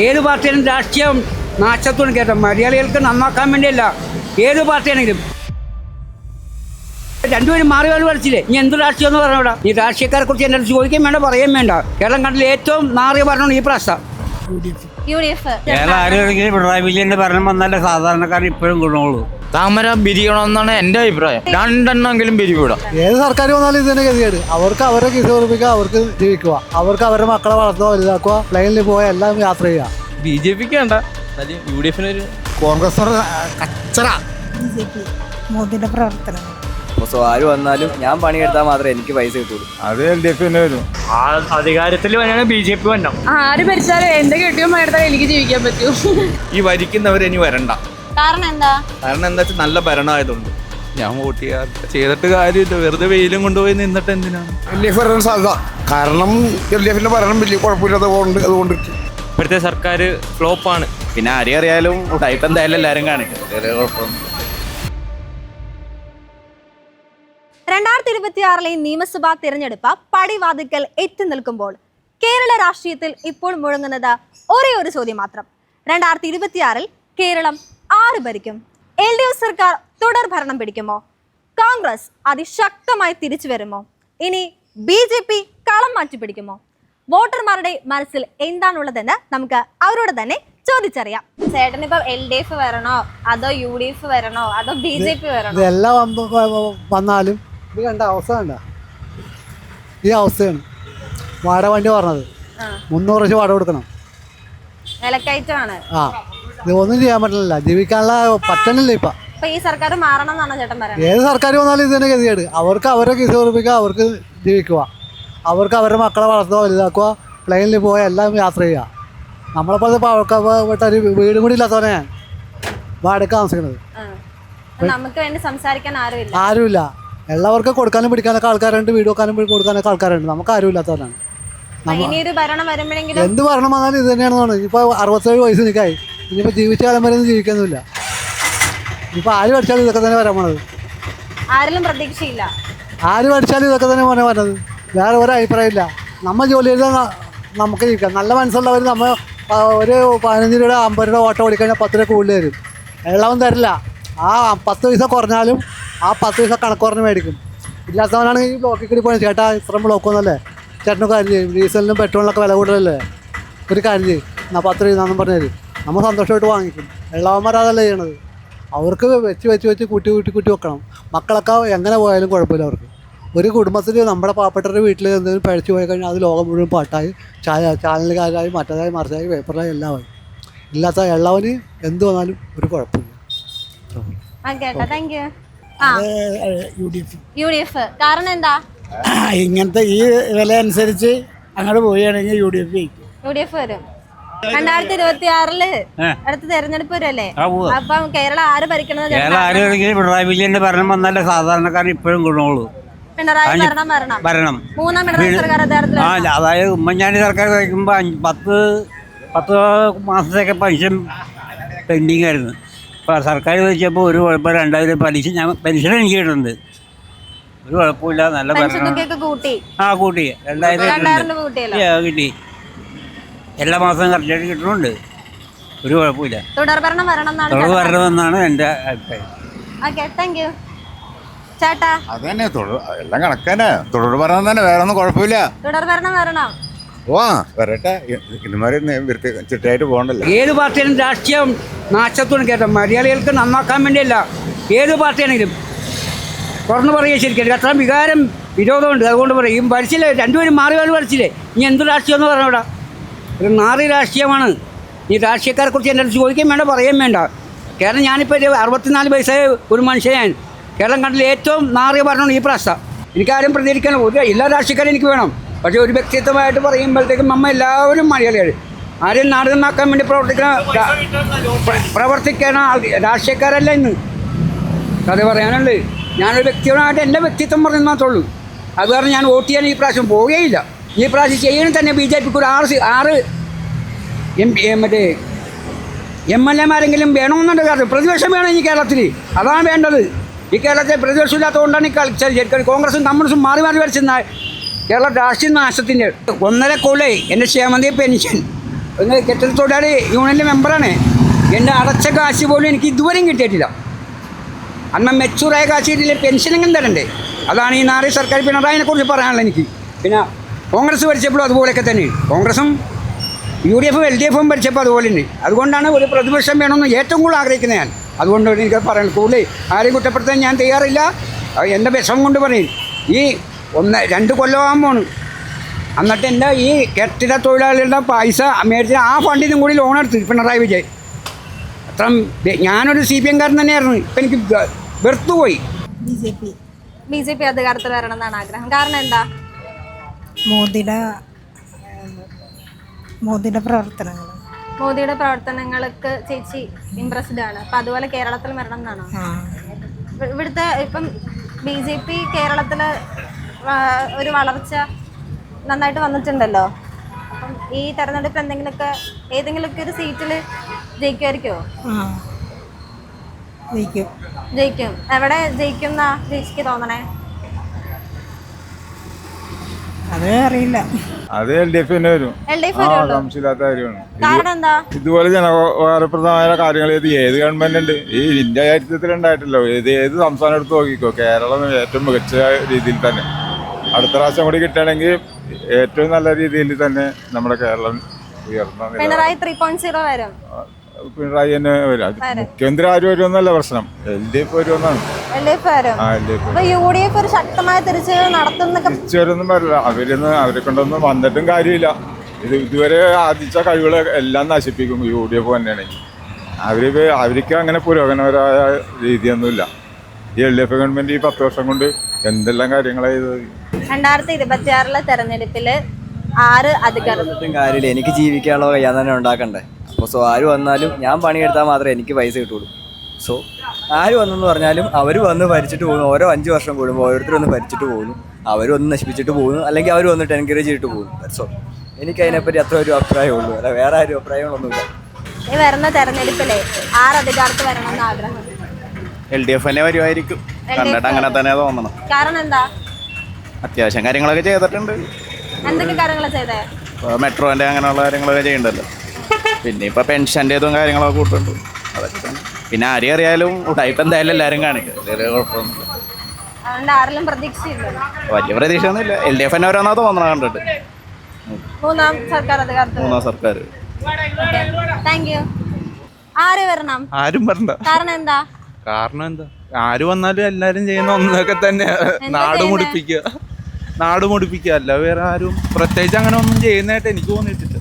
ഏത് പാർട്ടിയിലും രാഷ്ട്രീയം നാശത്തോട് കേട്ടോ, മലയാളികൾക്ക് നന്നാക്കാൻ വേണ്ടിയല്ല. ഏത് പാർട്ടിയാണെങ്കിലും രണ്ടുപേരും മാറി മാറി കളിച്ചില്ലേ. ഇനി എന്ത് രാഷ്ട്രീയം എന്ന് പറഞ്ഞാൽ ഈ രാഷ്ട്രീയക്കാരെ കുറിച്ച് എൻ്റെ അടുത്ത് ചോദിക്കാൻ വേണ്ട, പറയാൻ വേണ്ട. കേരളം കണ്ടിൽ ഏറ്റവും നാറിയ ഭരണം ഈ പ്രാവശ്യം കേരള ആരോഗ്യ പിണറായി വിജയന്റെ ഭരണം വന്നാലേ സാധാരണക്കാരൻ ഇപ്പോഴും ഗുണമുള്ളൂ. താമര പിരിയണമെന്നാണ് എൻ്റെ അഭിപ്രായം. രണ്ടെണ്ണമെങ്കിലും പിരിവിടാം. ഏത് സർക്കാർ വന്നാലും ഇത് തന്നെ ഗതികേട്. അവർക്ക് അവരെ കിസ് ഉറപ്പിക്കുക, അവർക്ക് ജീവിക്കുക, അവർക്ക് അവരുടെ മക്കളെ വളർത്തുക, വലുതാക്കുക, പ്ലെയിനിൽ പോയാൽ എല്ലാം യാത്ര ചെയ്യുക. BJP വേണ്ട, UDF കോൺഗ്രസ് കച്ചറ. BJP മോദിയുടെ പ്രവർത്തനം. ആര് വന്നാലും ഞാൻ പണിയെടുത്താൽ മാത്രമേ എനിക്ക് പൈസ കിട്ടുള്ളൂ. അത് LDF തന്നെ വരും. അധികാരത്തിൽ വന്നാണ് BJP വരണം. ആര് ഭരിച്ചാലും എന്റെ കെട്ടിയും എടുത്താൽ എനിക്ക് ജീവിക്കാൻ പറ്റൂ. ഈ ഭരിക്കുന്നവർ ഇനി വരണ്ട. കാരണം എന്താ വെച്ചാൽ നല്ല ഭരണമായതുകൊണ്ട് ഞാൻ വോട്ട് ചെയ്യാറില്ല. ചെയ്തിട്ട് കാര്യമില്ല, വെറുതെ വെയിലും കൊണ്ടുപോയി നിന്നിട്ട് എന്തിനാണ്. LDF വരാൻ സാധ്യത. കാരണം LDFന്റെ ഭരണം വലിയ കുഴപ്പമില്ലാത്തതുകൊണ്ട് അതുകൊണ്ട് ഇപ്പോഴത്തെ സർക്കാർ ഫ്ലോപ്പാണ്. പിന്നെ അറിയാലും ടൈപ്പ് എന്തായാലും എല്ലാവരും കാണിക്കും. 2026 നിയമസഭാ തിരഞ്ഞെടുപ്പ് പടിവാതിക്കൽ എത്തി നിൽക്കുമ്പോൾ കേരള രാഷ്ട്രീയത്തിൽ ഇപ്പോൾ മുഴങ്ങുന്നത് ഒരേ ഒരു ചോദ്യം മാത്രം. 2026 കേരളം ആര് ഭരിക്കും? LDF സർക്കാർ തുടർ ഭരണം പിടിക്കുമോ? കോൺഗ്രസ് അതിശക്തമായി തിരിച്ചു വരുമോ? ഇനി BJP കളം മാറ്റി പിടിക്കുമോ? വോട്ടർമാരുടെ മനസ്സിൽ എന്താണുള്ളതെന്ന് നമുക്ക് അവരോട് തന്നെ ചോദിച്ചറിയാം. ചേട്ടനിപ്പോ LDF വരണോ, അതോ UDF വരണോ, അതോ BJP വരണോ? ഇതെല്ലാം വന്നാലും ഇത് കണ്ട അവസ്ഥ കണ്ട ഈ അവസ്ഥയാണ്. വാടക വണ്ടി പറഞ്ഞത് 300 രൂപ വാടക കൊടുക്കണം. വിലക്കയറ്റമാണ്. ഇത് ഒന്നും ചെയ്യാൻ പറ്റില്ല, ജീവിക്കാനുള്ള പറ്റണില്ല ഇപ്പം. ഈ സർക്കാർ മാറണം എന്നാണ് ചേട്ടൻ പറയുന്നത്. ഏത് സർക്കാർ വന്നാലും ഇത് തന്നെ ഗതികേട്. അവർക്ക് അവരെ കിസ് ഉറപ്പിക്കുക, അവർക്ക് ജീവിക്കുക, അവർക്ക് അവരുടെ മക്കളെ വളർത്തുക, വലുതാക്കുക, പ്ലെയിനിൽ പോയാൽ എല്ലാം യാത്ര ചെയ്യുക. നമ്മളെപ്പോഴത്തെ ഒരു വീടും കൂടി ഇല്ലാത്തവനെ ഞാൻ വാടക താമസിക്കുന്നത്. നമുക്ക് വേണ്ടി സംസാരിക്കാൻ ആരുമില്ല. എല്ലാവർക്കും കൊടുക്കാനും പിടിക്കാനൊക്കെ ആൾക്കാരുണ്ട്, വീട് വെക്കാനും കൊടുക്കാനൊക്കെ ആൾക്കാരുണ്ട്. നമുക്ക് ആരും ഇല്ലാത്തവരാണ്. എന്ത് ഭരണം വന്നാലും ഇത് തന്നെയാണെന്ന് തോന്നുന്നത്. ഇപ്പോൾ 67 വയസ്സ് നിൽക്കായി, ഇനിയിപ്പോൾ ജീവിച്ച കാലം വരെ ഒന്നും ജീവിക്കുന്നില്ല. ഇപ്പോൾ ആര് പഠിച്ചാലും ഇതൊക്കെ തന്നെ വരാൻ പോണത്. പ്രതീക്ഷയില്ല. ആര് പഠിച്ചാലും ഇതൊക്കെ തന്നെ പറഞ്ഞത്. വേറെ ഒരു അഭിപ്രായമില്ല. നമ്മൾ ജോലി ചെയ്താൽ നമുക്ക് ജീവിക്കാം. നല്ല മനസ്സുള്ളവർ നമ്മൾ ഒരു 15 രൂപ 50 രൂപ ഓട്ടോ ഓടിക്കഴിഞ്ഞാൽ 10 രൂപ കൂടുതൽ തരും. വെള്ളവും തരില്ല. ആ 10 പൈസ കുറഞ്ഞാലും ആ 10 പൈസ കണക്ക് കുറഞ്ഞ് മേടിക്കും. ഇല്ലാത്തവനാണെങ്കിൽ ഈ ബ്ലോക്കിൽ കൂടി പോയി ചേട്ടാ ഇത്രയും ബ്ലോക്കൊന്നല്ലേ, ചേട്ടന് കാര്യം ചെയ്യും, ഡീസലിനും പെട്രോളിനൊക്കെ വില കൂടുതലല്ലേ, ഒരു കാര്യം ചെയ്യും, എന്നാൽ 10 രൂപ എന്നാന്നും പറഞ്ഞു തരും. നമ്മൾ സന്തോഷമായിട്ട് വാങ്ങിക്കും. വെള്ളവന്മാരതല്ലേ ചെയ്യണത്. അവർക്ക് വെച്ച് കൂട്ടി വെക്കണം. മക്കളൊക്കെ എങ്ങനെ പോയാലും കുഴപ്പമില്ല അവർക്ക്. ഒരു കുടുംബത്തിൽ നമ്മുടെ പാവപ്പെട്ടവരുടെ വീട്ടിൽ എന്തെങ്കിലും പഴിച്ചു പോയി കഴിഞ്ഞാൽ അത് ലോകം മുഴുവൻ പാട്ടായി, ചാനലുകാരായി, മറ്റേതായി, മറിച്ചായി, പേപ്പറായി, എല്ലാമായി. ഇല്ലാത്ത എള്ളവന് എന്ത് വന്നാലും ഒരു കുഴപ്പമില്ല. UDF കാരണം എന്താ? ഇങ്ങനത്തെ ഈ വില അനുസരിച്ച് അങ്ങോട്ട് പോവുകയാണെങ്കിൽ UDF വരും. 2026 അടുത്ത തെരഞ്ഞെടുപ്പ് വരുമല്ലേ? അപ്പം കേരളം ആര് ഭരിക്കണത്? കേരള ആരോഗ്യ പിണറായി വിജയന്റെ ഭരണം വന്നാലേ സാധാരണക്കാരൻ ഇപ്പോഴും ഗുണമുള്ളൂ. പിണറായി ഭരണം മൂന്നാം പിണറായി സർക്കാർ അതായത് ഉമ്മൻചാണ്ടി സർക്കാർ കഴിക്കുമ്പോൾ 10 മാസത്തേക്ക് പെൻഷൻ പെൻഡിങ് ആയിരുന്നു. ഇപ്പോൾ സർക്കാർ വെച്ചപ്പോൾ ഒരു കുഴപ്പം 2000 ഞാൻ പെൻഷൻ എനിക്ക് കിട്ടുന്നുണ്ട്. ഒരു കുഴപ്പമില്ല, നല്ല ഭരണം. കൂട്ടി 2000 കിട്ടി. എല്ലാ മാസവും കറക്റ്റായിട്ട് കിട്ടുന്നുണ്ട്. ഒരു കുഴപ്പമില്ല. തുടർ ഭരണം വരണമെന്നാണ് എൻ്റെ അഭിപ്രായം. ചേട്ടാ അത് തന്നെ എല്ലാം കണക്കാണ്. തുടർ ഭരണം തന്നെ, വേറെ ഒന്നും കുഴപ്പമില്ല. തുടർ ഭരണം വരണം. വരട്ടെ. ഇതുമാതിരി ചിട്ടയായിട്ട് പോകണ്ടല്ലോ. ഏത് പാർട്ടിയിലും രാഷ്ട്രീയം നാശത്തോട് കേട്ടോ, മലയാളികൾക്ക് നന്നാക്കാൻ വേണ്ടിയല്ല. ഏത് പാർട്ടിയാണെങ്കിലും തുറന്നു പറയുക ശരിക്കും. അത്ര വികാരം വിരോധമുണ്ട്, അതുകൊണ്ട് പറയും. ഭരിച്ചില്ലേ, രണ്ടുപേരും മാറി മാറി ഭരിച്ചില്ലേ. ഇനി എന്ത് രാഷ്ട്രീയം എന്ന് പറഞ്ഞവിടെ ഒരു നാറി രാഷ്ട്രീയമാണ്. ഈ രാഷ്ട്രീയക്കാരെ കുറിച്ച് എൻ്റെ അടുത്ത് ചോദിക്കാൻ വേണ്ട, പറയാൻ വേണ്ട. കേരളം ഞാനിപ്പോൾ 64 വയസ്സായ ഒരു മനുഷ്യൻ. കേരളം കണ്ടിൽ ഏറ്റവും നാറിയ ഭരണമാണ് ഈ പ്രാവശ്യം. എനിക്കാരും പ്രതികരിക്കണം. എല്ലാ രാഷ്ട്രീയക്കാരും എനിക്ക് വേണം. പക്ഷേ ഒരു വ്യക്തിത്വമായിട്ട് പറയുമ്പോഴത്തേക്കും എല്ലാവരും മലയാളികൾ. ആരും നാട് നന്നാക്കാൻ വേണ്ടി പ്രവർത്തിക്കുന്ന രാഷ്ട്രീയക്കാരല്ല ഇന്ന്. അത് പറയാനുള്ളത്. ഞാനൊരു വ്യക്തിപരമായിട്ട് എൻ്റെ വ്യക്തിത്വം പറഞ്ഞു മാത്രമേ ഉള്ളൂ. അത് കാരണം ഞാൻ വോട്ട് ചെയ്യാൻ ഈ പ്രാവശ്യം പോവുകയില്ല. ഈ പ്രാവശ്യം ചെയ്യണം തന്നെ BJPക്ക് ഒരു 6 മറ്റേ MLA-മാരെങ്കിലും വേണമെന്നുണ്ട്. കാരണം പ്രതിപക്ഷം വേണം ഈ കേരളത്തിൽ. അതാണ് വേണ്ടത്. ഈ കേരളത്തിൽ പ്രതിപക്ഷം ഇല്ലാത്തതുകൊണ്ടാണ് ഈ കളിച്ചത്. ശരിക്കും കോൺഗ്രസും കമ്മ്യൂണിസ്റ്റും മാറി മാറി വരച്ചിരുന്ന കേരള രാഷ്ട്രീയ നാശത്തിൻ്റെ 1.5 കൊല്ലം എൻ്റെ ക്ഷേമനിധി പെൻഷൻ ഒന്ന് കെട്ടിട തൊഴിലാളി യൂണിയൻ്റെ മെമ്പറാണ്. എൻ്റെ അടച്ച കാശ് പോലും എനിക്ക് ഇതുവരെയും കിട്ടിയിട്ടില്ല. അന്ന് മെച്ചൂറായ കാശ് കിട്ടിയില്ല, പെൻഷനെങ്കിലും തരണ്ടേ. അതാണ് ഈ നാളെ സർക്കാർ പിണറായിനെ കുറിച്ച് പറയാനുള്ളത് എനിക്ക്. പിന്നെ കോൺഗ്രസ് ഭരിച്ചപ്പോഴും അതുപോലെയൊക്കെ തന്നെ, കോൺഗ്രസും UDF LDF ഭരിച്ചപ്പോൾ അതുപോലെ ഉണ്ട്. അതുകൊണ്ടാണ് ഒരു പ്രതിപക്ഷം വേണമെന്ന് ഏറ്റവും കൂടുതൽ ആഗ്രഹിക്കുന്നത് ഞാൻ. അതുകൊണ്ട് എനിക്ക് പറയുന്നത്, കൂടുതൽ ആരെയും കുറ്റപ്പെടുത്താൻ ഞാൻ തയ്യാറില്ല. എൻ്റെ വിഷമം കൊണ്ട് പറയും. ഈ 1-2 കൊല്ലമാകുമ്പോൾ എന്നിട്ട് എൻ്റെ ഈ കെട്ടിട തൊഴിലാളികളുടെ പൈസ മേടിച്ച് ആ ഫണ്ടിൽ നിന്നും കൂടി ലോൺ എടുത്ത് പിണറായി വിജയൻ. അത്ര ഞാനൊരു CPM കാരൻ തന്നെയായിരുന്നു. ഇപ്പം എനിക്ക് വെറുത്തുപോയി. BJP അധികാരത്തിൽ വരണം എന്നാണ് ആഗ്രഹം. കാരണം എന്താ? മോദിയുടെ പ്രവർത്തനങ്ങൾ. മോദിയുടെ പ്രവർത്തനങ്ങൾക്ക് ചേച്ചി ഇംപ്രസ്ഡ് ആണ്. അപ്പം അതുപോലെ കേരളത്തിൽ വരണം എന്നാണോ? ഇവിടുത്തെ ഇപ്പം BJP കേരളത്തിൽ ഒരു വളർച്ച നന്നായിട്ട് വന്നിട്ടുണ്ടല്ലോ. അപ്പം ഈ തെരഞ്ഞെടുപ്പ് ഏതെങ്കിലുമൊക്കെ ഒരു സീറ്റിൽ ജയിക്കുമായിരിക്കുമോ? ജയിക്കും. എവിടെ ജയിക്കും എന്നാ ചേച്ചിക്ക് തോന്നണേ? അത് അറിയില്ല. അത് LDF തന്നെ വരും. LDF സംശയമില്ലാത്ത കാര്യമാണ്. കാരണം എന്താ? ഇതുപോലെ ജനോപകാരപ്രദമായ കാര്യങ്ങൾ ഏത് ഗവൺമെന്റ് ഉണ്ട് ഈ ഇന്ത്യ ചരിത്രത്തിൽ ഉണ്ടായിട്ടില്ലോ. ഏത് സംസ്ഥാനം എടുത്ത് നോക്കിക്കോ, കേരളം ഏറ്റവും മികച്ച രീതിയിൽ തന്നെ. അടുത്ത പ്രാവശ്യം കൂടി കിട്ടുകയാണെങ്കിൽ ഏറ്റവും നല്ല രീതിയിൽ തന്നെ നമ്മുടെ കേരളം ഉയർന്ന പിണറായി 3.0 വരും. പിണറായി തന്നെ വരും. മുഖ്യമന്ത്രി ആര് വരുമെന്നല്ല പ്രശ്നം, LDF വരുമെന്നാണ്. UDF ഒരു ശക്തമായ തിരിച്ചുവരൊന്നും വരില്ല. അവരെ കൊണ്ടൊന്നും വന്നിട്ടും കാര്യമില്ല. ഇതുവരെ ആദിച്ച കഴിവുകൾ എല്ലാം നശിപ്പിക്കും UDF തന്നെയാണെങ്കിൽ. അവർക്ക് അങ്ങനെ പുരോഗമനപരമായ രീതിയൊന്നുമില്ല. ഈ LDF ഗവൺമെന്റ് ഈ 10 വർഷം കൊണ്ട് എന്തെല്ലാം കാര്യങ്ങളാണ് ചെയ്തത്. 2026 തെരഞ്ഞെടുപ്പില് 6 അധികാരത്തും കാര്യമില്ല. എനിക്ക് ജീവിക്കാനുള്ള ഞാൻ തന്നെ ഉണ്ടാക്കണ്ടേ. അപ്പോൾ ആര് വന്നാലും ഞാൻ പണിയെടുത്താൽ മാത്രമേ എനിക്ക് പൈസ കിട്ടുള്ളൂ. സോ ആര് വന്നെന്ന് പറഞ്ഞാലും അവർ വന്ന് ഭരിച്ചിട്ട് പോകുന്നു. ഓരോ 5 വർഷം കൂടുമ്പോൾ ഓരോരുത്തരൊന്ന് ഭരിച്ചിട്ട് പോകുന്നു, അവരൊന്ന് നശിപ്പിച്ചിട്ട് പോകുന്നു, അല്ലെങ്കിൽ അവർ വന്നിട്ട് എൻകറേജ് ചെയ്തിട്ട് പോകുന്നു. സോ എനിക്ക് അതിനെപ്പറ്റി അത്ര ഒരു അഭിപ്രായമുള്ളൂ, അല്ല വേറെ ആരും അഭിപ്രായങ്ങളൊന്നുമില്ല. ഈ വരുന്ന തെരഞ്ഞെടുപ്പിലെ 6 അധികാരത്തിൽ വരണമെന്ന് ആഗ്രഹം? LDF തന്നെ വരുമായിരിക്കും. കണ്ടിട്ട് അങ്ങനെ തന്നെ തോന്നണം. കാരണം എന്താ? അത്യാവശ്യം കാര്യങ്ങളൊക്കെ ചെയ്തിട്ടുണ്ട്. എന്തൊക്കെ കാര്യങ്ങളാണ് ചെയ്തേ? മെട്രോന്റെ അങ്ങനെയുള്ള കാര്യങ്ങളൊക്കെ ചെയ്യണ്ടല്ലോ. പിന്നെ ഇപ്പൊ പെൻഷൻ്റെതും കാര്യങ്ങളൊക്കെ കൂട്ടുണ്ട്. അതൊക്കെ തന്നെ. പിന്നെ ആരെയും അറിയാലും ഉടായിപ്പ് എന്തായാലും എല്ലാവരും കാണിക്കും. കുഴപ്പമൊന്നുമില്ല. അതുകൊണ്ട് ആരെങ്കിലും പ്രതീക്ഷയില്ല? വലിയ പ്രതീക്ഷയൊന്നുമില്ല. LDF തന്നെ വരാന്നാ തോന്നണം കണ്ടിട്ട്. 3ാം സർക്കാർ അധികാരത്തിൽ. 3ാം സർക്കാർ. Thank you. ആര് വരണം? ആരും വരണ്ട. കാരണം എന്താ? ആര് വന്നാലും എല്ലാരും ചെയ്യുന്ന ഒന്നൊക്കെ തന്നെ, നാട് മുടിപ്പിക്കുക അല്ല വേറെ ആരും പ്രത്യേകിച്ച് അങ്ങനെ ഒന്നും ചെയ്യുന്നതായിട്ട് എനിക്ക് തോന്നിയിട്ടില്ല.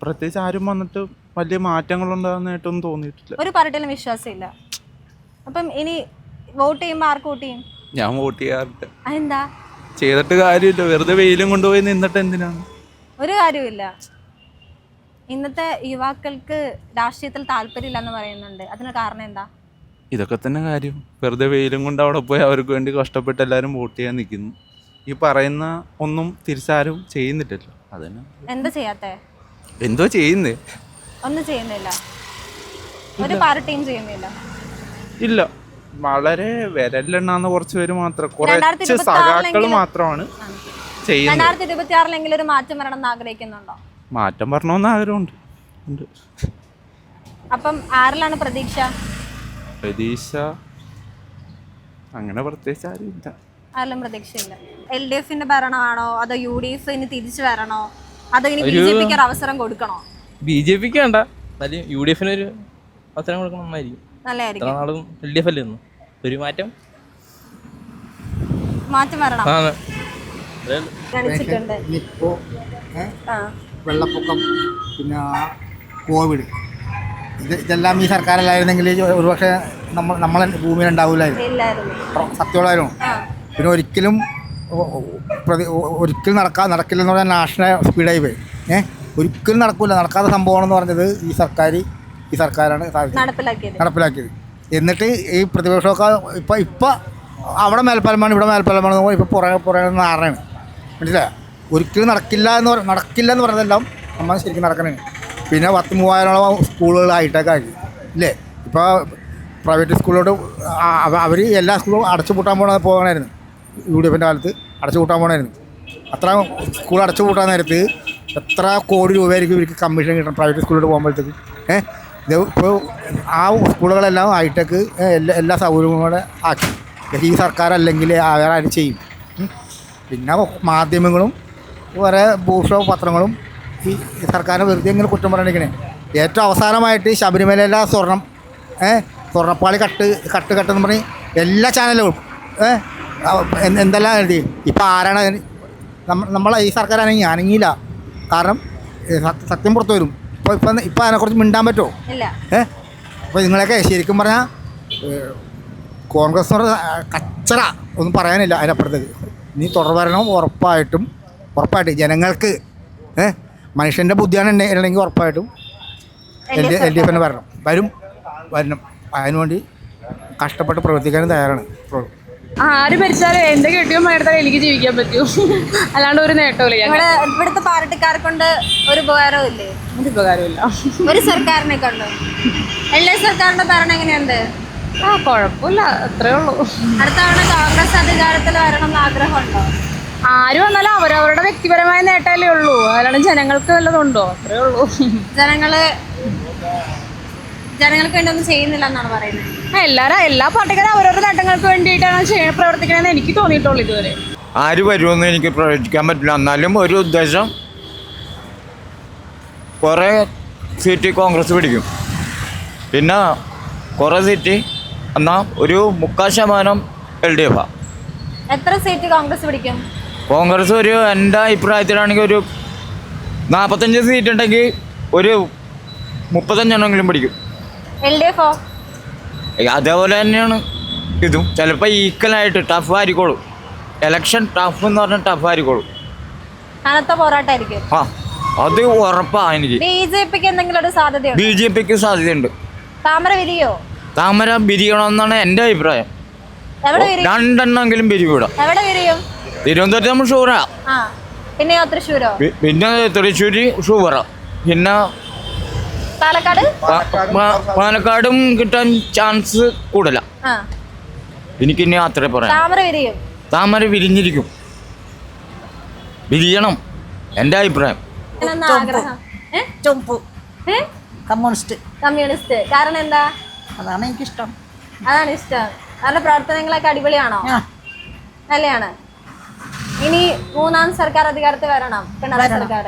പ്രത്യേകിച്ച് ആരും വന്നിട്ട് വലിയ മാറ്റങ്ങൾ ഉണ്ടാകുന്നതായിട്ടൊന്നും തോന്നിയിട്ടില്ല. ഒരു പാർട്ടിയിലും വിശ്വാസമില്ല. അപ്പം ഇനി വോട്ട് ചെയ്യുമ്പോൾ ആർക്ക് വോട്ട് ചെയ്യും? ഞാൻ വോട്ട് ചെയ്യാറില്ല. അതെന്താ? ചെയ്തിട്ട് കാര്യമില്ല, വെറുതെ വെയിലും കൊണ്ടുപോയി നിന്നിട്ട് എന്തിനാണ്? ഒരു കാര്യമില്ല. ഇന്നത്തെ യുവാക്കൾക്ക് രാഷ്ട്രീയത്തിൽ താല്പര്യമില്ല എന്ന് പറയുന്നുണ്ട്. അതിന് കാരണം എന്താ? ഇതൊക്കെ തന്നെ കാര്യം. വെറുതെ വെയിലും കൊണ്ട് അവിടെ പോയി അവർക്ക് വേണ്ടി കഷ്ടപ്പെട്ട് എല്ലാവരും വോട്ട് ചെയ്യാൻ നിൽക്കുന്നു. ഈ പറയുന്ന ഒന്നും തിരിച്ചാരും ചെയ്യുന്നില്ലല്ലോ. അതന്നെ. എന്താ ചെയ്യാത്തേ? എന്തോ ചെയ്യുന്നേ? ഒന്നും ചെയ്യുന്നില്ല. ഒരു പാർട്ടിയും ചെയ്യുന്നില്ല. ഇല്ല, വളരെ വിരലെണ്ണാന്ന് കുറച്ച് പേര് മാത്രം, കുറച്ച് സഖാക്കൾ മാത്രമാണ് ചെയ്യുന്നത്. 2026 ഒരു മാറ്റം വരണം എന്ന് ആഗ്രഹിക്കുന്നുണ്ടോ? മാറ്റം വരണമെന്ന് ആഗ്രഹമുണ്ട്. അപ്പം ആരിലാണ് പ്രതീക്ഷ? അങ്ങനെ പ്രത്യേകിച്ച് ആരും ഇല്ല. ആരിലും പ്രതീക്ഷയില്ല. LDFന്റെ ഭരണമാണോ അതോ UDF ഇനി തിരിച്ചു വരണോ അതോ ഇനി BJPക്ക് ഒരു അവസരം കൊടുക്കണോ? BJPക്ക് വേണ്ട, UDFന് ഒരു അവസരം കൊടുക്കണം. നന്നായിരിക്കും. നല്ലതായിരിക്കും. നാളും LDF അല്ലേ ഒരു മാറ്റം വരണം. കാണിച്ചിട്ടുണ്ട്. വെള്ളപ്പൊക്കം, പിന്നെ കോവിഡ്, ഇതെല്ലാം ഈ സർക്കാരല്ലായിരുന്നെങ്കിൽ ഒരുപക്ഷെ നമ്മളെ ഭൂമിയിൽ ഉണ്ടാവില്ലായിരുന്നു. സത്യമുള്ളായിരുന്നു. പിന്നെ ഒരിക്കലും നടക്കില്ലെന്ന് പറഞ്ഞാൽ നാഷണൽ സ്പീഡായി പോയി. ഒരിക്കലും നടക്കാത്ത സംഭവമാണെന്ന് പറഞ്ഞത് ഈ സർക്കാരാണ് നടപ്പിലാക്കിയത്. എന്നിട്ട് ഈ പ്രതിപക്ഷമൊക്കെ ഇപ്പം അവിടെ മേൽപ്പാലമാണ് ഇവിടെ മേൽപ്പാലമാണ് ഇപ്പോൾ പുറകെ നാറാണ്. മനസ്സിലായോ? ഒരിക്കലും നടക്കില്ല എന്ന് പറഞ്ഞതെല്ലാം നമ്മൾ ശരിക്കും നടക്കണേ. പിന്നെ 10,000-ഓളം സ്കൂളുകൾ ഹൈടെക് ആക്കി ഇല്ലേ? ഇപ്പോൾ പ്രൈവറ്റ് സ്കൂളിലോട്ട് അവർ എല്ലാ സ്കൂളും അടച്ചു പൂട്ടാൻ പോകണമായിരുന്നു. UDFൻ്റെ കാലത്ത് അടച്ചു പൂട്ടാൻ പോകണമായിരുന്നു. അത്ര സ്കൂൾ അടച്ചു പൂട്ടാൻ നേരത്ത് എത്ര കോടി രൂപയായിരിക്കും ഇവർക്ക് കമ്മീഷൻ കിട്ടണം പ്രൈവറ്റ് സ്കൂളിലോട്ട് പോകുമ്പോഴത്തേക്ക്. ഇത് ഇപ്പോൾ ആ സ്കൂളുകളെല്ലാം ഹൈടെക് എല്ലാ സൗകര്യങ്ങളും കൂടെ ആക്കി. ഈ സർക്കാർ അല്ലെങ്കിൽ വേറെ ആരും ചെയ്യും. പിന്നെ മാധ്യമങ്ങളും വേറെ ഭൂഷോ പത്രങ്ങളും ഈ സർക്കാരിനെ വെറുതെ ഇങ്ങനെ കുറ്റം പറഞ്ഞിരിക്കണേ. ഏറ്റവും അവസാനമായിട്ട് ശബരിമലയിലെ സ്വർണ്ണപ്പാളി കട്ടെന്ന് പറഞ്ഞ് എല്ലാ ചാനലുകളും എന്തെല്ലാം എഴുതി. ഇപ്പം ആരാണ് നമ്മളെ ഈ സർക്കാരാണെങ്കിൽ അനങ്ങിയില്ല. കാരണം സത്യം പുറത്തു വരും. ഇപ്പം അതിനെക്കുറിച്ച് മിണ്ടാൻ പറ്റുമോ? അപ്പോൾ നിങ്ങളൊക്കെ ശരിക്കും പറഞ്ഞാൽ കോൺഗ്രസ് കച്ചറ ഒന്നും പറയാനില്ല. അതിനപ്പുറത്തേക്ക് ഇനി തുടർഭരണം ഉറപ്പായിട്ട് ജനങ്ങൾക്ക് മനുഷ്യൻ്റെ ബുദ്ധിയാണ് ഉണ്ടെങ്കിൽ ഉറപ്പായിട്ടും LDF വരണം. അതിനുവേണ്ടി കഷ്ടപ്പെട്ട് പ്രവർത്തിക്കാനും തയ്യാറാണ്. ആര് ഭരിച്ചാലും എന്റെ കെട്ടിയോ എടുത്താലും എനിക്ക് ജീവിക്കാൻ പറ്റൂ, അല്ലാണ്ട് ഒരു നേട്ടമില്ല. ഇവിടുത്തെ പാർട്ടിക്കാരെ കൊണ്ട് ഒരു ഉപകാരവും ഇല്ലേ? ഒരു ഉപകാരമില്ല. ഒരു സർക്കാരിനെ കൊണ്ട് എല്ലാ സർക്കാരിന്റെ ഭരണം എങ്ങനെയുണ്ട്? കുഴപ്പമില്ല, അത്രേ ഉള്ളൂ. അടുത്ത തവണ കോൺഗ്രസ് അധികാരത്തിൽ വരണം എന്ന് ആഗ്രഹമുണ്ടോ? ആര് വന്നാലും അവരവരുടെ വ്യക്തിപരമായ നേട്ടമല്ലേ ഉള്ളൂ, അല്ലാണ്ട് ജനങ്ങൾക്ക് വല്ലതുണ്ടോ? അത്രേ ഉള്ളൂ. ജനങ്ങൾക്ക് വേണ്ടി ഒന്നും ചെയ്യുന്നില്ല എന്നാണ് പറയുന്നത്. എല്ലാ പാർട്ടിക്കാരും അവരവരുടെ നേട്ടങ്ങൾക്ക് വേണ്ടിയിട്ടാണ് പ്രവർത്തിക്കണമെന്ന് എനിക്ക് തോന്നിയിട്ടുള്ളൂ ഇതുവരെ. ആര് വരുമെന്ന് എനിക്ക് പ്രവചിക്കാൻ പറ്റില്ല. എന്നാലും ഒരു ഉദ്ദേശം, കുറേ സീറ്റ് കോൺഗ്രസ് പിടിക്കും, പിന്നെ കുറേ സീറ്റ് എന്നാൽ ഒരു 3/4% LDF. എത്ര സീറ്റ് കോൺഗ്രസ് പിടിക്കും? കോൺഗ്രസ് ഒരു എൻ്റെ അഭിപ്രായത്തിലാണെങ്കിൽ ഒരു 45 സീറ്റ് ഉണ്ടെങ്കിൽ ഒരു 35 പിടിക്കും. LDF അതേപോലെ തന്നെയാണ് ഇതും. ചിലപ്പോൾ ഈക്വലായിട്ട് ടഫ് ആയിരിക്കോളും. എലക്ഷൻ ടഫ് എന്ന് പറഞ്ഞാൽ ടഫ് ആയിരിക്കോളും. കനത്ത പോരാട്ടമായിരിക്കും. അത് ഉറപ്പാണ് എനിക്ക്. BJPക്ക് എന്തെങ്കിലും ഒരു സാധ്യതയുണ്ടോ? BJPക്ക് സാധ്യതയുണ്ട്. താമര വിരിയോ? താമര വിരിയണമെന്നാണ് എൻ്റെ അഭിപ്രായം. രണ്ടെണ്ണെങ്കിലും വിരിവിടാം. എവിടെ വിരിയും? തിരുവനന്തപുരത്ത് നമ്മൾ ഷൂറാ. പിന്നെയോ തൃശ്ശൂരോ? പിന്നെ തൃശ്ശൂര് ഷൂറാ. പിന്നെ പാലക്കാടും കിട്ടാൻ ചാൻസ് കൂടുതല. എനിക്കിനി അത്രേ പറയാം. താമര വിരിഞ്ഞിരിക്കും, വിരിയണം എൻ്റെ അഭിപ്രായം. കമ്മ്യൂണിസ്റ്റ് കാരണം എന്താ? അതാണ് എനിക്കിഷ്ടം. അതാണ് ഇഷ്ടം. അവരുടെ പ്രവർത്തനങ്ങളൊക്കെ അടിപൊളിയാണോ? നല്ലതാണ്. ഇനി 3ാം സർക്കാർ അധികാരത്തിൽ വരണം, പിണറായി സർക്കാർ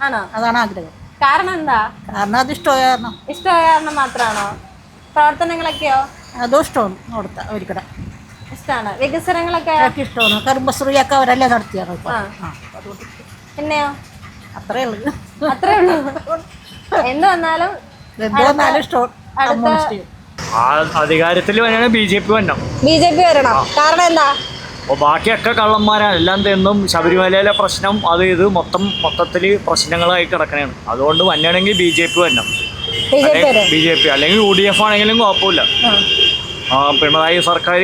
ആണോ? അതാണ് ആഗ്രഹം. കാരണം എന്താ? കാരണം അത് ഇഷ്ടമായ കാരണം മാത്രമാണോ? പ്രവർത്തനങ്ങളൊക്കെയോ? അതും ഇഷ്ടമാണ്. അവിടുത്തെ അവർക്കിടെ ഇഷ്ടമാണ്. വികസനങ്ങളൊക്കെ ഇഷ്ടമാണ്. കുടുംബശ്രീയൊക്കെ അവരല്ലേ നടത്തിയാണ്. പിന്നെയോ? അത്രേ ഉള്ളൂ. എന്ത് വന്നാലും ഇഷ്ടമാണ്. അധികാരത്തിൽ വരണം BJP വരണം. BJP വരണം. കാരണം എന്താ? ബാക്കിയൊക്കെ കള്ളന്മാരാണ്. എല്ലാം തെന്നും ശബരിമലയിലെ പ്രശ്നം അത് ഇത് മൊത്തത്തിൽ പ്രശ്നങ്ങളായി കിടക്കണേണ്. അതുകൊണ്ട് വന്നാണെങ്കിൽ BJP വരണം. BJP അല്ലെങ്കിൽ UDF ആണെങ്കിലും കുഴപ്പമില്ല. പിണറായി സർക്കാർ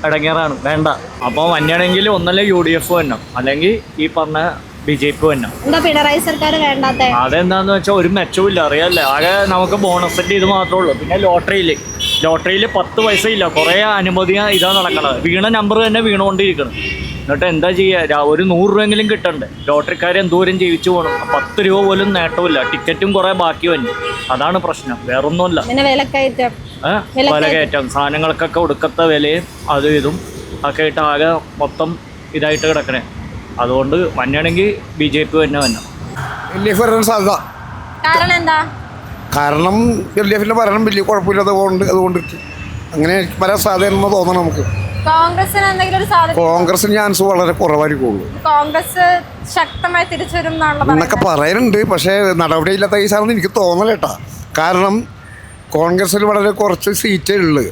ഇടങ്ങേറാണ്, വേണ്ട. അപ്പോൾ വന്നാണെങ്കിൽ ഒന്നല്ലേ UDF വരണം, അല്ലെങ്കിൽ ഈ പറഞ്ഞ BJP വരണം. എന്താ പിണറായി സർക്കാർ വേണ്ടാത്ത? അതെന്താന്ന് വെച്ചാൽ ഒരു മെച്ചവും അറിയാല്ലേ. ആകെ നമുക്ക് ബോണസിൻ്റെ ഇത് മാത്രമേ ഉള്ളൂ. പിന്നെ ലോട്ടറിയിൽ 10 പൈസ ഇല്ല. കുറേ അനുമതിയാണ് ഇതാണ് നടക്കണത്. വീണ നമ്പർ തന്നെ വീണുകൊണ്ടിരിക്കണം. എന്നിട്ട് എന്താ ചെയ്യുക? ഒരു 100 രൂപയെങ്കിലും കിട്ടണ്ടേ? ലോട്ടറിക്കാർ എന്തോരം ജീവിച്ചു പോകണം. 10 രൂപ പോലും നേട്ടമില്ല. ടിക്കറ്റും കുറേ ബാക്കി വന്നു. അതാണ് പ്രശ്നം, വേറൊന്നുമല്ല. വിലകയറ്റം, സാധനങ്ങൾക്കൊക്കെ ഒടുക്കത്തെ വിലയും അതും ഇതും ഒക്കെ ആയിട്ട് ആകെ മൊത്തം ഇതായിട്ട് കിടക്കണേ. അതുകൊണ്ട് വന്നാണെങ്കിൽ BJP തന്നെ വരണം. LDF വരാൻ സാധ്യത. കാരണം എന്താ? കാരണം LDFിൻ്റെ ഭരണം വലിയ കുഴപ്പമില്ലാതെ അതുകൊണ്ട് അങ്ങനെ വരാൻ സാധ്യതയെന്ന് തോന്നണം നമുക്ക്. കോൺഗ്രസിന് എന്തെങ്കിലും ഒരു സാധ്യത? കോൺഗ്രസിന് ചാൻസ് വളരെ കുറവായിരിക്കുള്ളൂ. കോൺഗ്രസ് ശക്തമായി തിരിച്ചു വരും എന്നൊക്കെ പറയുന്നുണ്ട്. പക്ഷേ നടപടിയില്ലാത്ത കേസാണെന്ന് എനിക്ക് തോന്നലേട്ടാ. കാരണം കോൺഗ്രസിൽ വളരെ കുറച്ച് സീറ്റേ ഉള്ളു.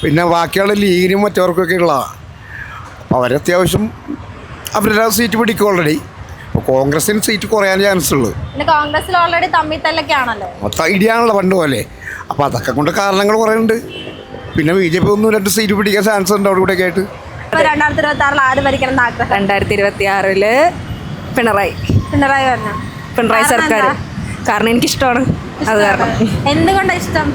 പിന്നെ ബാക്കിയുള്ള ലീഗിനും മറ്റവർക്കൊക്കെ ഉള്ളതാണ്. അപ്പോൾ അവരത്യാവശ്യം അവരുടെ സീറ്റ് പിടിക്കും ഓൾറെഡി. അപ്പോൾ കോൺഗ്രസിന് സീറ്റ് കുറയാൻ ചാൻസ് ഉള്ളു. കോൺഗ്രസിൽ ഓൾറെഡി തമ്മിത്തല്ലൊക്കെ ആണല്ലോ, മൊത്തം ഇടിയാണല്ലോ പണ്ട് പോലെ. അപ്പോൾ അതൊക്കെ കൊണ്ട് കാരണങ്ങൾ കുറേ ഉണ്ട്. പിന്നെ BJP 1-2 സീറ്റ് പിടിക്കാൻ ചാൻസ് ഉണ്ട് അവിടെ കൂടെയൊക്കെ ആയിട്ട്. 2026 ആര് ഭരിക്കണം എന്ന് ആഗ്രഹം? 2026 പിണറായി വരണം. പിണറായി സർക്കാർ. കാരണം എനിക്കിഷ്ടമാണ്. അത് കാരണം. എന്തുകൊണ്ടാണ് ഇഷ്ടം?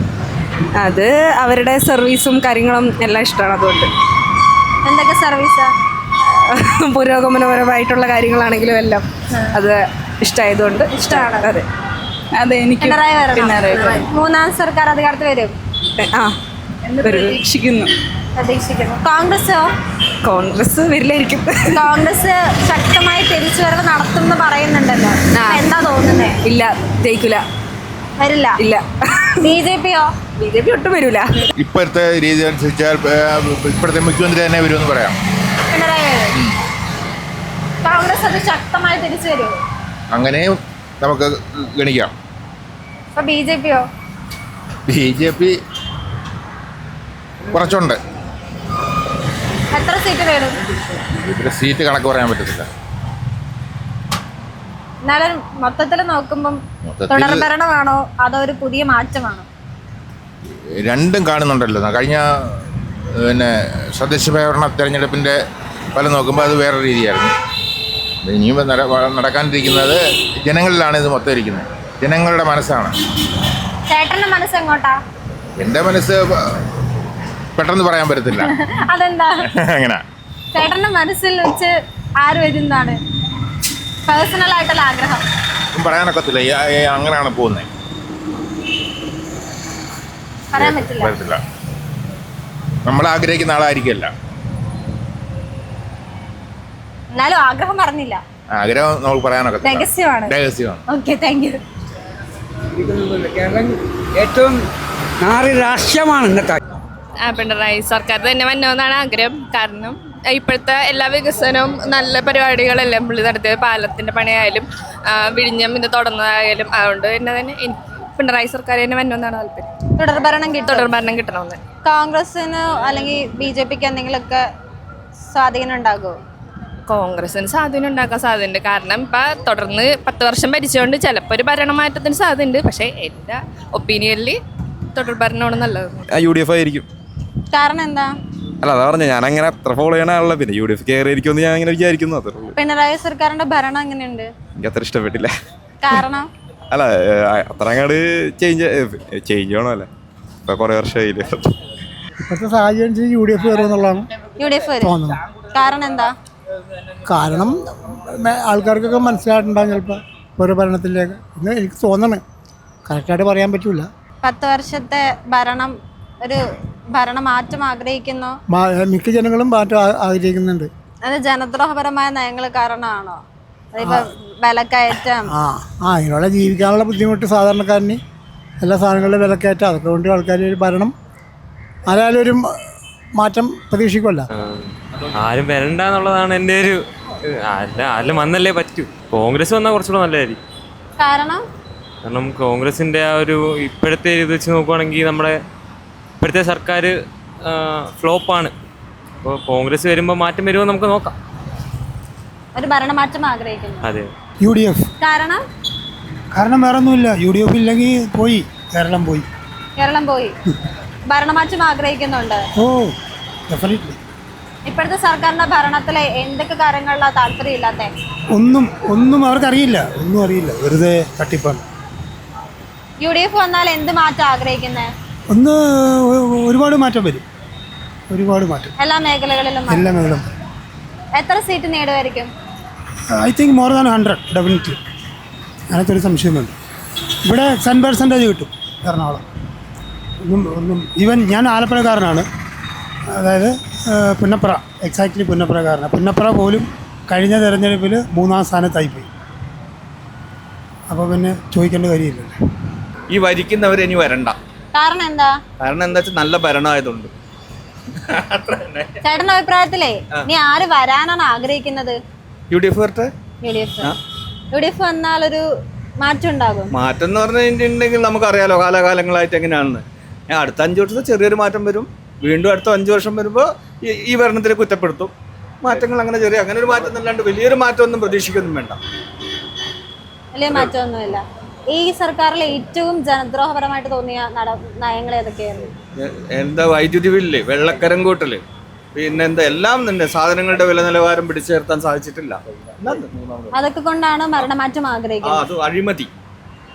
അത് അവരുടെ സർവീസും കാര്യങ്ങളും എല്ലാം ഇഷ്ടമാണ്. അതുകൊണ്ട് എന്തൊക്കെ സർവീസാ? പുരോഗമനപരമായിട്ടുള്ള കാര്യങ്ങളാണെങ്കിലും എല്ലാം അത് ഇഷ്ടമായതുകൊണ്ട് ഇഷ്ടമാണ്. അതെ അതെ എനിക്ക് പിണറായി വരണം. മൂന്നാം സർക്കാർ അധികാരത്തിൽ വരും പ്രതീക്ഷിക്കുന്നു. കോൺഗ്രസോ? കോൺഗ്രസ് വരില്ലായിരിക്കും. കോൺഗ്രസ് ശക്തമായി തിരിച്ചുവരവ് നടത്തും എന്ന് പറയുന്നുണ്ടല്ലോ, എന്താ തോന്നുന്നേ? ഇല്ല, ജയിക്കില്ല, വരില്ല. ഇല്ല. BJP-യോ? BJP ഒട്ടും വരില്ല. ഇപ്പോഴത്തെ രീതി അനുസരിച്ചാൽ ഇപ്പോഴത്തെ മുഖ്യമന്ത്രി തന്നെ വരുമെന്ന് പറയാം. പിണറായി വരും. കോൺഗ്രസ് അത് ശക്തമായി തിരിച്ചു വരുമോ? അങ്ങനെയും നമുക്ക് ഗണിക്കാം. അപ്പൊ BJP-യോ? BJP കുറച്ചുണ്ട്. എത്ര സീറ്റ് നേടും? സീറ്റ് കണക്ക് പറയാൻ പറ്റത്തില്ല. എന്നാലും മൊത്തത്തിൽ നോക്കുമ്പം തുടർഭരണമാണോ അതോ ഒരു പുതിയ മാറ്റമാണോ? രണ്ടും കാണുന്നുണ്ടല്ലോ. കഴിഞ്ഞ തദ്ദേശ ഭരണ തെരഞ്ഞെടുപ്പിൻ്റെ ഫലം നോക്കുമ്പോൾ അത് വേറെ രീതിയായിരുന്നു. ഇനിയും നടക്കാനിരിക്കുന്നത് ജനങ്ങളിലാണ് ഇത് മൊത്തം ഇരിക്കുന്നത്. ജനങ്ങളുടെ മനസ്സാണ്. ചേട്ടന്റെ മനസ്സ് എങ്ങോട്ടാ? എൻ്റെ മനസ്സ് പെട്ടെന്ന് പറയാൻ പറ്റത്തില്ല. അതെന്താ എങ്ങനെ? ചേട്ടന്റെ മനസ്സിൽ വെച്ച് ആര് വരുന്നതാണ് പേഴ്സണൽ ആയിട്ടുള്ള ആഗ്രഹം? പറയാനൊക്കത്തില്ല. അങ്ങനെയാണ് പോകുന്നത്. പറയാൻ പറ്റില്ല. പറ്റത്തില്ല. നമ്മൾ ആഗ്രഹിക്കുന്ന ആളായിരിക്കില്ല. എന്നാലും ആഗ്രഹം പറഞ്ഞില്ല. ആഗ്രഹം നമുക്ക് പറയാനൊക്കെ രഹസ്യമാണ്. Okay, thank you. കേരളം ഏറ്റവും നാറി രാഷ്ട്രീയമാണ് ഇന്നത്തെ. പിണറായി സർക്കാർ തന്നെ വന്നതെന്നാണ് ആഗ്രഹം. കാരണം ഇപ്പോഴത്തെ എല്ലാ വികസനവും നല്ല പരിപാടികളെല്ലാം പുള്ളി നടത്തിയത്. പാലത്തിൻ്റെ പണിയായാലും വിഴിഞ്ഞം ഇത് തുടർന്നതായാലും. അതുകൊണ്ട് തന്നെ പിണറായി സർക്കാർ തന്നെ വന്നതെന്നാണ് താല്പര്യം. തുടർഭരണം കിട്ടണമെന്ന്. കോൺഗ്രസിന് അല്ലെങ്കിൽ BJP-ക്ക് എന്തെങ്കിലുമൊക്കെ സ്വാധീനം ഉണ്ടാകുമോ? കോൺഗ്രസിന് സ്വാധീനം ഉണ്ടാക്കാൻ സാധ്യതയുണ്ട്. കാരണം ഇപ്പം തുടർന്ന് 10 വർഷം ഭരിച്ചുകൊണ്ട് ചിലപ്പോൾ ഒരു ഭരണമാറ്റത്തിന് സാധ്യതയുണ്ട്. പക്ഷേ എൻ്റെ ഒപ്പീനിയനിൽ തുടർഭരണമാണ് നല്ലത്. UDF ആയിരിക്കും. കാരണം എന്താ? അല്ല, അതാ പറഞ്ഞ ഞാൻ അങ്ങനെ അത്ര ഫോളോ ചെയ്യണ ആളല്ല. പിന്നെ UDF കയറിയിരിക്കുമെന്ന് ഞാൻ അങ്ങനെ വിചാരിക്കുന്നു. അത്രേ ഉള്ളൂ. പിണറായി സർക്കാരിന്റെ ഭരണം എങ്ങനെയുണ്ട്? എനിക്ക് അത്ര ഇഷ്ടപ്പെട്ടില്ല. കാരണം അല്ല, അത്ര അങ്ങോട്ട് ചേഞ്ച് ചെയ്യണമല്ലേ. ഇപ്പം കുറേ വർഷമായില്ലേ. ഇപ്പോഴത്തെ സാഹചര്യം UDF വരുമെന്നുള്ളതാണ് UDF വരും. കാരണം എന്താ? കാരണം ആൾക്കാർക്കൊക്കെ മനസ്സിലായിട്ടുണ്ടാകും ചിലപ്പോൾ ഓരോ ഭരണത്തിലേക്ക്. ഇന്ന് എനിക്ക് തോന്നണേ, കറക്റ്റായിട്ട് പറയാൻ പറ്റൂല. 10 വർഷത്തെ ഭരണം, ഒരു ഭരണമാറ്റം ആഗ്രഹിക്കുന്നു. മിക്ക ജനങ്ങളും മാറ്റം ആഗ്രഹിക്കുന്നുണ്ട്. അത് ജനദ്രോഹപരമായ നയങ്ങൾ കാരണമാണോ? അതിപ്പോ വിലക്കയറ്റം, അതിനുള്ള ജീവിക്കാനുള്ള ബുദ്ധിമുട്ട് സാധാരണക്കാരന്, എല്ലാ സാധനങ്ങളുടെ വിലക്കയറ്റം, അതൊക്കെ കൊണ്ട് ആൾക്കാർ ഒരു ഭരണം ആരായാലും ഒരു മാറ്റം പ്രതീക്ഷിക്കുമല്ലോ. ആരും വരണ്ട എന്നുള്ളതാണ് എൻ്റെ ഒരു ആരും വന്നല്ലേ പറ്റൂ. കോൺഗ്രസ് വന്നാൽ കുറച്ചുകൂടെ നല്ലതായിരിക്കും. കാരണം കോൺഗ്രസിൻ്റെ ആ ഒരു ഇപ്പോഴത്തെ ഇത് വെച്ച് നോക്കുവാണെങ്കിൽ നമ്മുടെ ഇപ്പോഴത്തെ സർക്കാർ ഫ്ലോപ്പാണ്. അപ്പോൾ കോൺഗ്രസ് വരുമ്പോൾ മാറ്റം വരുമോ നമുക്ക് നോക്കാം. ഒരു ഭരണമാറ്റം ആഗ്രഹിക്കുന്നു. അതെ. UDF. കാരണം വേറെ ഒന്നുമില്ല. UDF ഇല്ലെങ്കിൽ പോയി കേരളം പോയി. ഭരണമാറ്റം ആഗ്രഹിക്കുന്നുണ്ട്. ഡെഫിനറ്റ്ലി. ഇപ്പോഴത്തെ സർക്കാരിന്റെ ഭരണത്തിലെ എന്തൊക്കെ കാര്യങ്ങളിലാണ് താല്പര്യം ഇല്ലാത്ത? ഒന്നും അവർക്കറിയില്ല. ഒന്നും അറിയില്ല, വെറുതെ തട്ടിപ്പാണ്. UDF വന്നാൽ എന്ത് മാറ്റം ആഗ്രഹിക്കുന്നത്? ഒരുപാട് മാറ്റം വരും. ഒരുപാട് മാറ്റം എല്ലാ മേഖലകളിലും. എത്ര സീറ്റ് നേടുമായിരിക്കും? I think more than 100 definitely. അങ്ങനത്തെ ഒരു സംശയം വേണ്ട. ഇവിടെ 10% കിട്ടും എറണാകുളം. ഈവൻ ഞാൻ ആലപ്പുഴക്കാരനാണ്. അതായത് പുന്നപ്ര, എക്സാക്ട്ലി പുന്നപ്രക്കാരനാണ്. പുന്നപ്ര പോലും കഴിഞ്ഞ തെരഞ്ഞെടുപ്പിൽ 3-ാം സ്ഥാനത്തായിപ്പോയി. അപ്പോൾ പിന്നെ ചോദിക്കേണ്ട കാര്യമില്ലല്ലോ. ഈ വരിക്കുന്നവരിനി വരണ്ട. കാരണം എന്താ വെച്ചാൽ നല്ല ഭരണമായതുകൊണ്ട്. ചേട്ടന്റെ അഭിപ്രായത്തിലേ നീ ആര് വരാനാണ് ആഗ്രഹിക്കുന്നത്? UDF വരട്ടെ. UDF വന്നാൽ ഒരു മാറ്റം ഉണ്ടാകും. മാറ്റം എന്ന് പറഞ്ഞിട്ടുണ്ടെങ്കിൽ നമുക്കറിയാലോ കാലാകാലങ്ങളായിട്ട് എങ്ങനെയാണെന്ന്. അടുത്ത 5 വർഷത്തെ ചെറിയൊരു മാറ്റം വരും. വീണ്ടും അടുത്ത 5 വർഷം വരുമ്പോൾ ഈ ഭരണത്തിനെ കുറ്റപ്പെടുത്തും. മാറ്റങ്ങൾ അങ്ങനെ ഒരു മാറ്റം എന്നല്ലാണ്ട് വലിയൊരു മാറ്റമൊന്നും പ്രതീക്ഷിക്കൊന്നും വേണ്ട. വലിയ മാറ്റമൊന്നുമില്ല. ഈ സർക്കാരിൽ ഏറ്റവും ജനദ്രോഹപരമായിട്ട് തോന്നിയ നയങ്ങൾ ഏതൊക്കെയായിരുന്നു? എന്താ, വൈദ്യുതി ബില്ല്, വെള്ളക്കരം കൂട്ടല്, പിന്നെന്താ, എല്ലാം തന്നെ സാധനങ്ങളുടെ വില നിലവാരം പിടിച്ചുയർത്താൻ സാധിച്ചിട്ടില്ല. അതൊക്കെ കൊണ്ടാണ് ഭരണമാറ്റം ആഗ്രഹിക്കുന്നത്. അത് അഴിമതി,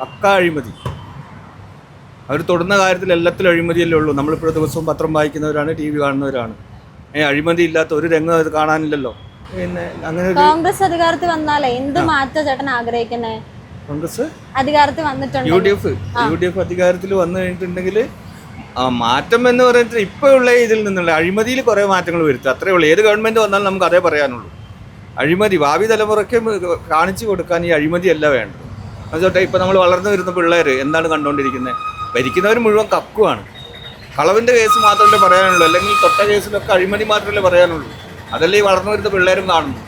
പക്കാ അഴിമതി. അവർ തൊടുന്ന കാര്യത്തിൽ എല്ലാത്തിലും അഴിമതിയല്ലേ ഉള്ളൂ. നമ്മളിപ്പോൾ ദിവസവും പത്രം വായിക്കുന്നവരാണ്, TV കാണുന്നവരാണ്. അഴിമതി ഇല്ലാത്ത ഒരു രംഗം അത് കാണാനില്ലല്ലോ. പിന്നെ അങ്ങനെ ഒരു കോൺഗ്രസ് അധികാരത്തിൽ വന്നാലേ എന്ത് മാറ്റാ ചേട്ടൻ ആഗ്രഹിക്കുന്നേ? കോൺഗ്രസ് അധികാരത്തിൽ വന്നിട്ടുണ്ട്. യു ഡി എഫ് അധികാരത്തിൽ വന്നു കഴിഞ്ഞിട്ടുണ്ടെങ്കിൽ മാറ്റം എന്ന് പറയുന്നത് ഇപ്പോൾ ഉള്ള ഇതിൽ നിന്നുള്ള അഴിമതിയിൽ കുറേ മാറ്റങ്ങൾ വരുത്തുക, അത്രേ ഉള്ളൂ. ഏത് ഗവൺമെൻറ് വന്നാലും നമുക്ക് അതേ പറയാനുള്ളൂ. അഴിമതി ഭാവി തലമുറയ്ക്ക് കാണിച്ചു കൊടുക്കാൻ ഈ അഴിമതിയല്ല വേണ്ടത്. അതുകൊട്ടെ ഇപ്പോൾ നമ്മൾ വളർന്നു വരുന്ന പിള്ളേർ എന്താണ് കണ്ടുകൊണ്ടിരിക്കുന്നത്? ഭരിക്കുന്നവർ മുഴുവൻ കക്കുവാണ്. കളവിൻ്റെ കേസ് മാത്രമല്ലേ പറയാനുള്ളൂ, അല്ലെങ്കിൽ തൊട്ട കേസിലൊക്കെ അഴിമതി മാത്രമല്ലേ പറയാനുള്ളൂ. അതല്ലേ ഈ വളർന്നു വരുന്ന പിള്ളേരും കാണുന്നു.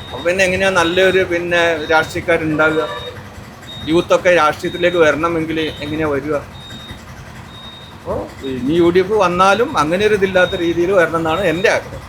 അപ്പം പിന്നെ എങ്ങനെയാണ് നല്ലൊരു പിന്നെ രാഷ്ട്രീയക്കാരുണ്ടാകുക? യൂത്തൊക്കെ രാഷ്ട്രീയത്തിലേക്ക് വരണമെങ്കിൽ എങ്ങനെയാണ് വരിക? അപ്പോൾ ഇനി യു ഡി എഫ് വന്നാലും അങ്ങനെ ഒരു ഇതില്ലാത്ത രീതിയിൽ വരണം എന്നാണ് എൻ്റെ ആഗ്രഹം.